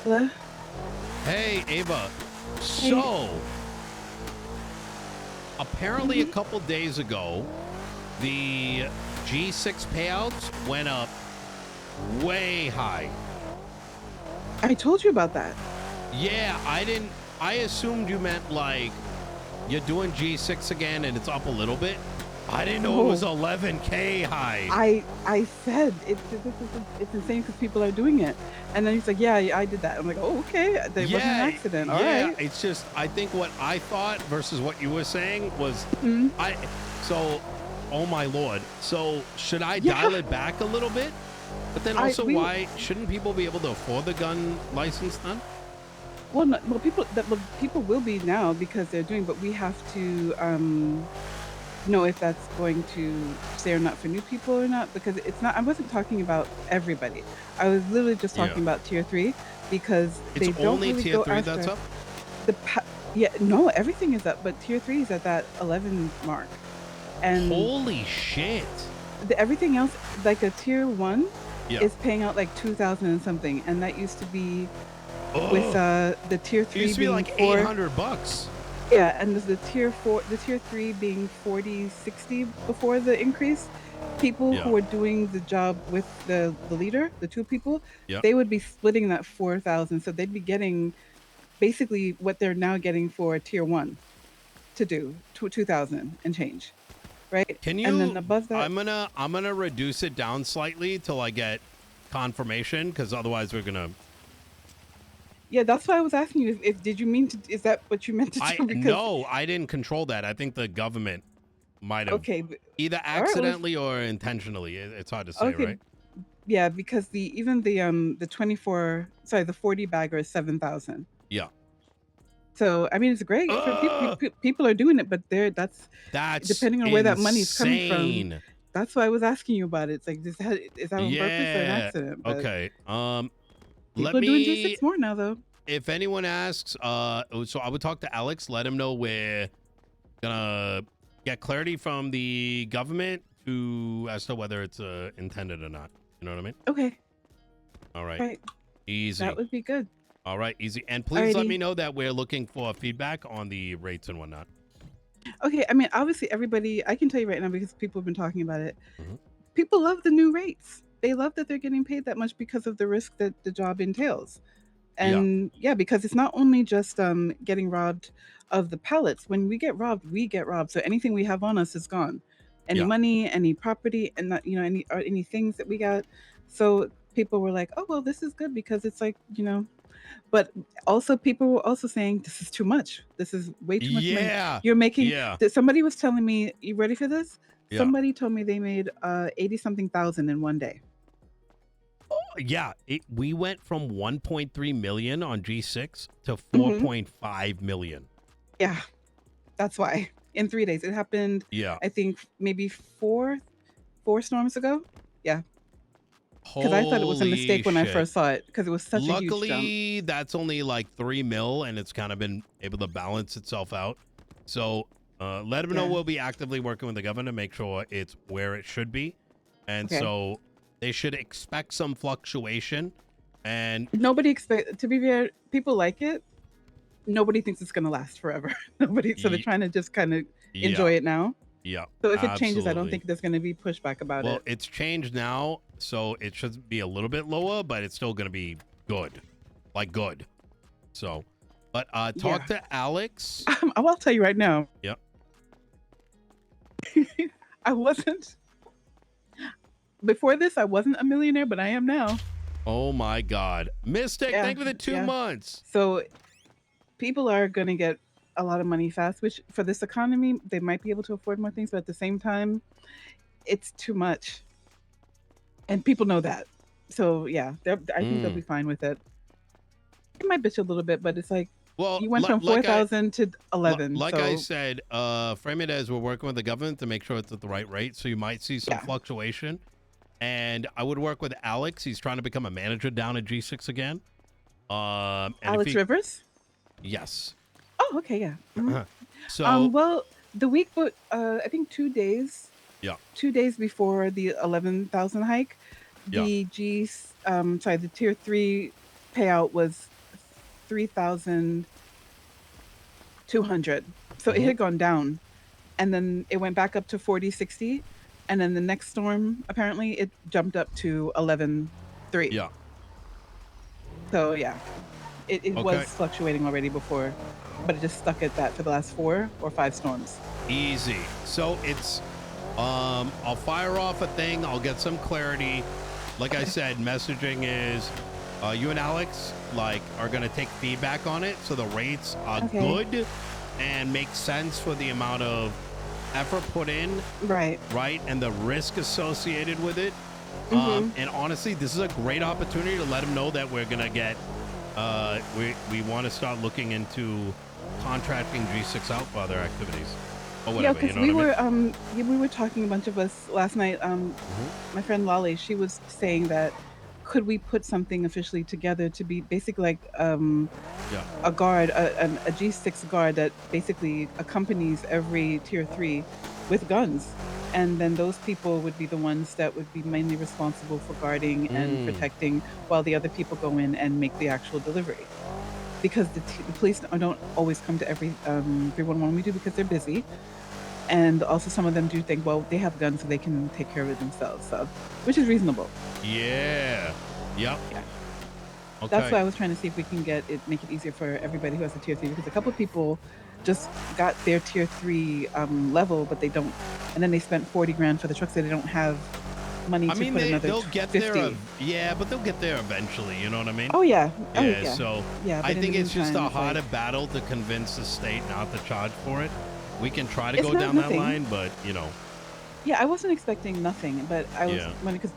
Hello? Hey, Ava. Hey. So, apparently, a Mhm. couple days ago, the G6 payouts went up way high. I told you about that. Yeah, I didn't. I assumed you meant like you're doing G6 again and it's up a little bit. I didn't know it was No. 11K high. I said it's insane because people are doing it. And then he's like, yeah, I did that. I'm like, oh, okay. There wasn't an Yeah, accident. All yeah. right. It's just I think what I thought versus what you were saying was Mhm. I. So, oh my lord. So should I Yeah. dial it back a little bit? But then I also, we why shouldn't people be able to afford the gun license then? well, no, well, people will be now because they're doing, but we have to know if that's going to stay or not for new people or not because it's not. I wasn't talking about everybody. I was literally just Yeah. talking about tier 3 because It's they don't only really tier go 3 that's after up? the yeah, no, everything is up, but tier 3 is at that 11 mark. And Holy shit. everything else, like a tier 1 Yeah. is paying out like 2,000 and something, and that used to be with Oh, the tier it 3 used to be being like 4. $800. Yeah, and the tier 3 being 40, 60 before the increase. People who Yeah. were doing the job with the leader, the 2 people, Yeah. they would be splitting that 4,000, so they'd be getting basically what they're now getting for tier 1 to do, 2,000 and change, right? Can And then you above that, I'm gonna reduce it down slightly till I get confirmation because otherwise we're gonna yeah, that's why I was asking you if did you mean to, is that what you meant to I do? Because no, I didn't control that. I think the government might have okay, either all right, well, accidentally or intentionally. It's hard to say, okay, right? yeah, because the 24, sorry, the 40 bagger is 7,000. Yeah. So I mean, it's great for people. People are doing it, but that's That's depending on where that money is coming from. insane. That's why I was asking you about it. It's like, is that on purpose or an Yeah. accident? But Okay. Let people are doing me G6 more now, though. if anyone asks, so I would talk to Alex, let him know we're gonna get clarity from the government to as to whether it's intended or not. You know what I mean? Okay, All right. right, that Easy. would be good. All right, easy. And please let me Alrighty. know that we're looking for feedback on the rates and whatnot. Okay, I mean, obviously, everybody. I can tell you right now because people have been talking about it. Mhm. People love the new rates. They love that they're getting paid that much because of the risk that the job entails. Yeah. And yeah, because it's not only just getting robbed of the pallets. When we get robbed, we get robbed. So anything we have on us is gone. Any Yeah. money, any property, and not, any things that we got. So people were like, "Oh well, this is good because it's like But also, people were also saying this is too much. This is way too much money. Yeah. You're making. Yeah. Somebody was telling me, "You ready for this?" Yeah. Somebody told me they made 80 something thousand in one day. Yeah. We went from 1.3 million on G6 to Hmm. 4.5 million. Yeah, that's why. In 3 days, it happened. Yeah. I think maybe four storms ago. Yeah, because I thought it was a Holy mistake when I shit. first saw it because it was such a huge jump. Luckily, that's only like 3 mil and it's kind of been able to balance itself out. So let them know Yeah. we'll be actively working with the government to make sure it's where it should be. And Okay. so they should expect some fluctuation. And Nobody expect to be fair. People like it. Nobody thinks it's gonna last forever. Nobody. So they're y- trying to just kind of yeah, enjoy it now. yeah, So if it changes, I don't absolutely. think there's gonna be pushback about Well, it. it's changed now. So it should be a little bit lower, but it's still going to be good. Like good. So, but talk Yeah. to Alex. I'll tell you right now. Yep. I wasn't before this. I wasn't a millionaire, but I am now. Oh my God. Mystic, Yeah. thank you for the two Yeah. months. So people are going to get a lot of money fast, which for this economy, they might be able to afford more things, but at the same time, it's too much. And people know that. So yeah, I think they'll Mm. be fine with it. It might bitch a little bit, but it's like Well, you went from like I 4,000 to 11. like I So said, frame it as we're working with the government to make sure it's at the right rate. So you might see some yeah, fluctuation. And I would work with Alex. He's trying to become a manager down at G6 again. And if Alex he, Rivers. yes. Oh, okay, yeah. Mhm. So, Well, the week, but I think yeah, 2 days before the 11,000 hike, yeah. the the tier 3 payout was 3,200. So it Hmm. had gone down, and then it went back up to 40, 60, and then the next storm apparently it jumped up to 11.3. Yeah. So yeah, it was Okay. fluctuating already before, but it just stuck at that for the last 4 or 5 storms. Easy. So it's I'll fire off a thing. I'll get some clarity. Like I Okay. said, messaging is you and Alex like are gonna take feedback on it, so the rates are Okay. good and make sense for the amount of effort put in, Right. right, and the risk associated with it. Mhm. And honestly, this is a great opportunity to let them know that we're gonna get. We want to start looking into contracting G6 out for other activities or Yeah, whatever. You because know what I mean? we were talking, a bunch of us last night. Hmm. My friend Lolly, she was saying that could we put something officially together to be basically like Yeah. a guard, a G6 guard that basically accompanies every tier 3 with guns. And then those people would be the ones that would be mainly responsible for guarding and Mm. protecting while the other people go in and make the actual delivery. Because the police don't always come to every 311 we do because they're busy. And also some of them do think, well, they have guns so they can take care of it themselves. So, which is reasonable. Yeah. Yep. Yeah. That's Okay. why I was trying to see if we can make it easier for everybody who has a tier 3, because a couple of people just got their tier 3 level, but they don't, and then they spent 40 grand for the truck, so they don't have money I to mean, put another they'll get there. 50. Yeah, but they'll get there eventually. You know what I mean? Oh yeah. Oh Yeah. yeah. So Yeah, I but in the think it's just a meantime, it's like harder battle to convince the state not to charge for it. We can try to it's go not down that nothing. line, but Yeah, I wasn't expecting nothing, but I was yeah. when because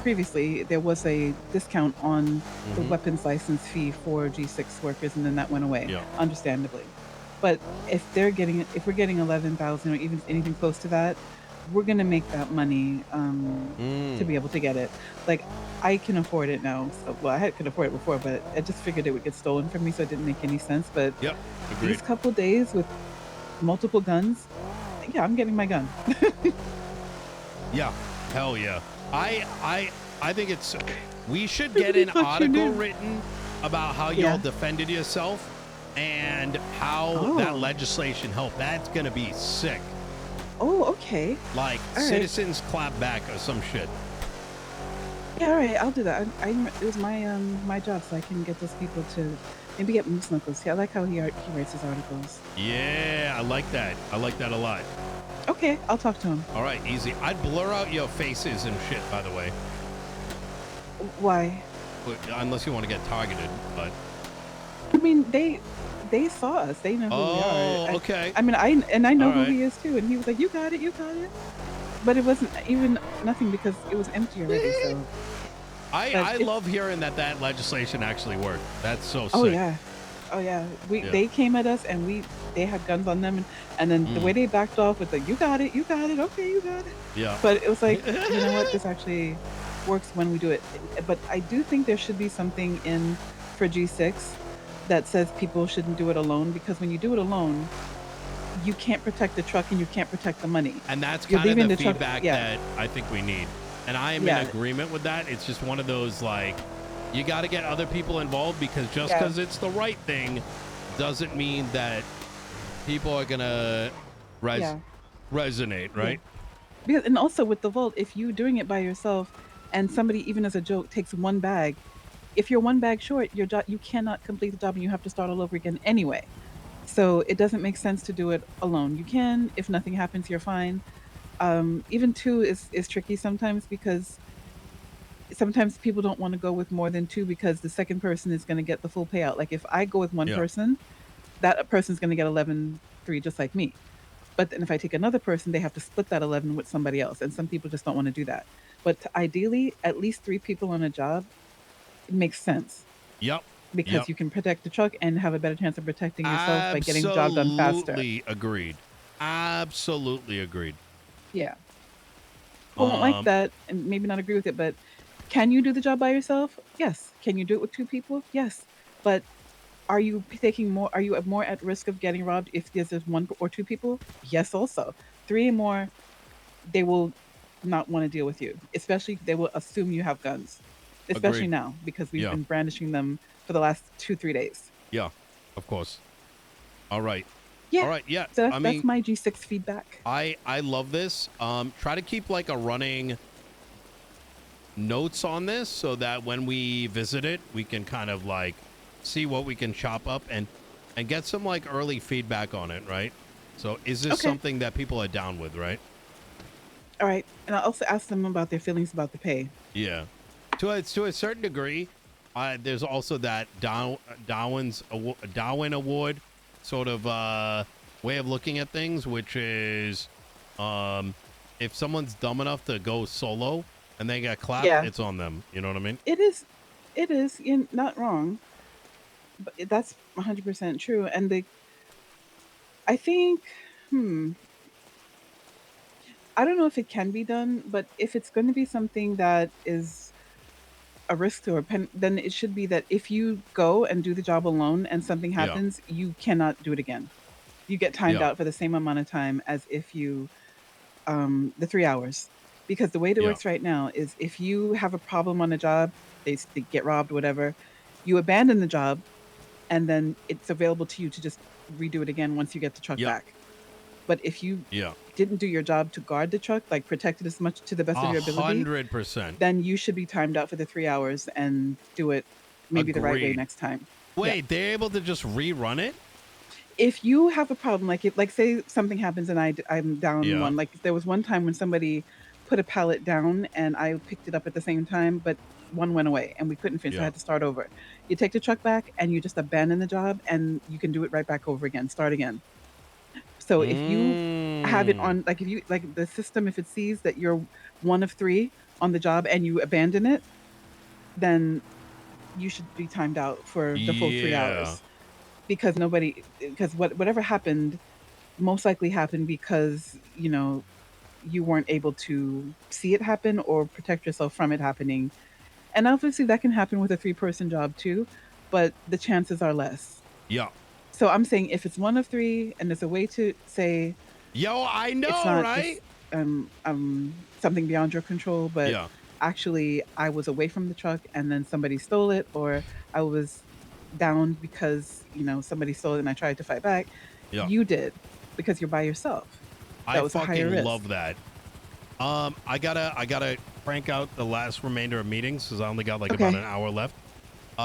previously there was a discount on the Hmm. weapons license fee for G6 workers, and then that went away, Yeah. understandably. But if we're getting 11,000 or even anything close to that, we're gonna make that money to Mm. be able to get it. Like I can afford it now. So, well, could afford it before, but I just figured it would get stolen from me, so it didn't make any sense. But Yep. Agreed. these couple days with multiple guns, yeah, I'm getting my gun. Yeah. Hell yeah. I think it's we should I get really an thought you article knew. written about how y'all Yeah. defended yourself and how that Oh. legislation helped. That's gonna be sick. Oh, okay. Like All right. citizens clap back or some shit. Yeah, all right. I'll do that. It was my job, so I can get those people to maybe get Moose Knuckles. Yeah, I like how he writes his articles. Yeah, I like that. I like that a lot. Okay, I'll talk to him. All right, easy. I'd blur out your faces and shit, by the way, Why? unless you want to get targeted. But I mean, they saw us. They know who we are. oh, okay. I mean, I All know who right. he is too. And he was like, "You got it, you got it." But it wasn't even nothing because it was empty already. So, but I it's love hearing that legislation actually worked. That's so oh sick. yeah. Oh yeah, Yeah. they came at us and they had guns on them, and then the way Mm, they backed off with like, you got it, okay, you got it. yeah. But it was like, you know what, this actually works when we do it. But I do think there should be something in for G6 that says people shouldn't do it alone, because when you do it alone, you can't protect the truck and you can't protect the money. And that's You're kind of leaving the the truck, feedback yeah, that I think we need. And I am in yeah, agreement with that. It's just one of those like you got to get other people involved because just yeah, because it's the right thing doesn't mean that people are gonna res- yeah, resonate, yeah. right? Because, and also with the vault, if you doing it by yourself and somebody, even as a joke, takes one bag, if you're one bag short, your job, you cannot complete the job and you have to start all over again anyway. So it doesn't make sense to do it alone. You can, if nothing happens, you're fine. Even two is tricky sometimes, because sometimes people don't want to go with more than two because the second person is going to get the full payout. Like if I go with one Yeah. person, that person's going to get 11.3 just like me. But then if I take another person, they have to split that 11 with somebody else. And some people just don't want to do that. But ideally, at least 3 people on a job, it makes sense, Yep. because Yep. you can protect the truck and have a better chance of protecting yourself by getting the job done faster. Absolutely agreed. Absolutely agreed. Yeah. People won't like Um, that and maybe not agree with it, but can you do the job by yourself? Yes. Can you do it with 2 people? Yes. But are you more at risk of getting robbed if there's just 1 or 2 people? Yes, also. 3 or more, they will not want to deal with you. Especially they will assume you have guns. especially Agreed. now because we've Yeah. been brandishing them for the last 2-3 days. Yeah. Of course. All right. Yeah. All right. Yeah. So I that's mean, my G6 feedback. I love this. Try to keep like a running notes on this so that when we visit it, we can kind of like see what we can chop up and get some like early feedback on it, right? So is this Okay. something that people are down with, right? All right. And I'll also ask them about their feelings about the pay. Yeah. To a certain degree, there's also that Darwin Award sort of way of looking at things, which is if someone's dumb enough to go solo and they get clapped, Yeah. it's on them. You know what I mean? It is. It is. You're not wrong. But that's 100% true. And I think, hmm, I don't know if it can be done, but if it's going to be something that is a risk to a pen, then it should be that if you go and do the job alone and something Yeah. happens, you cannot do it again. You get timed Yeah. out for the same amount of time as if you, the 3 hours. Because the way it Yeah. works right now is if you have a problem on a job, they get robbed, whatever, you abandon the job and then it's available to you to just redo it again once you get the truck Yep. back. But if you Yeah. didn't do your job to guard the truck, like protect it as much to the best of your ability, 100%. then you should be timed out for the 3 hours and do it maybe the right way Agreed. next time. Yeah. Wait, they're able to just rerun it? If you have a problem, like if, like say something happens and I'm down Yeah. one, like there was one time when somebody put a pallet down and I picked it up at the same time, but one went away and we couldn't finish, so I Yeah. had to start over. You take the truck back and you just abandon the job and you can do it right back over again, start again. So if you have it Mm. on, like if you like the system, if it sees that you're one of three on the job and you abandon it, then you should be timed out for the full three Yeah. hours because because whatever happened most likely happened because you weren't able to see it happen or protect yourself from it happening. And obviously that can happen with a three-person job too, but the chances are less. Yeah. So I'm saying if it's one of three and there's a way to say Yo, I it's know, not right? just something beyond your control, but Yeah. actually I was away from the truck and then somebody stole it, or I was down because somebody stole it and I tried to fight back. Yeah. You did because you're by yourself. I That was a higher fucking risk. love that. I gotta crank out the last remainder of meetings because I only got like about Okay, an hour left.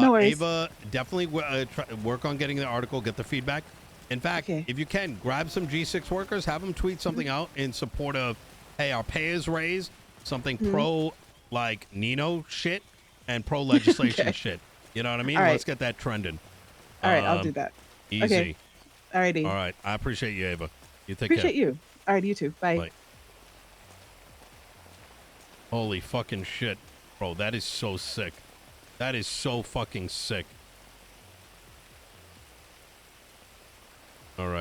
no worries. Ava, definitely work on getting the article, get the feedback. In fact, Okay. if you can, grab some G6 workers, have them tweet something out in support of, hey, our pay is raised, something Mhm. pro like Nino shit and pro legislation Okay. shit. You know what I mean? All right. Let's get that trending. All right. I'll do Um, that. Okay. Easy. All Alrighty. right. I appreciate you, Ava. You take care. Appreciate you. All right. You too. Bye. Bye. Holy fucking shit. Bro, that is so sick. That is so fucking sick.